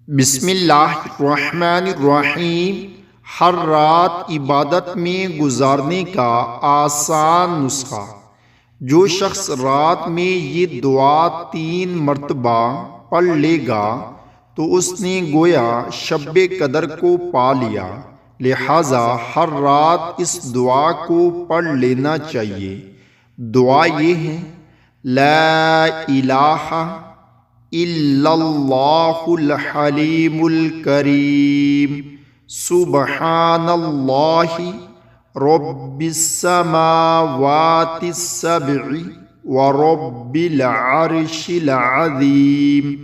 بسم اللہ الرحمن الرحیم۔ ہر رات عبادت میں گزارنے کا آسان نسخہ۔ جو شخص رات میں یہ دعا 3 مرتبہ پڑھ لے گا تو اس نے گویا شب قدر کو پا لیا، لہٰذا ہر رات اس دعا کو پڑھ لینا چاہیے۔ دعا یہ ہے: لا الہ الا اللہ الحلیم الکریم، سبحان اللہ رب السماوات السبع ورب العرش العظیم۔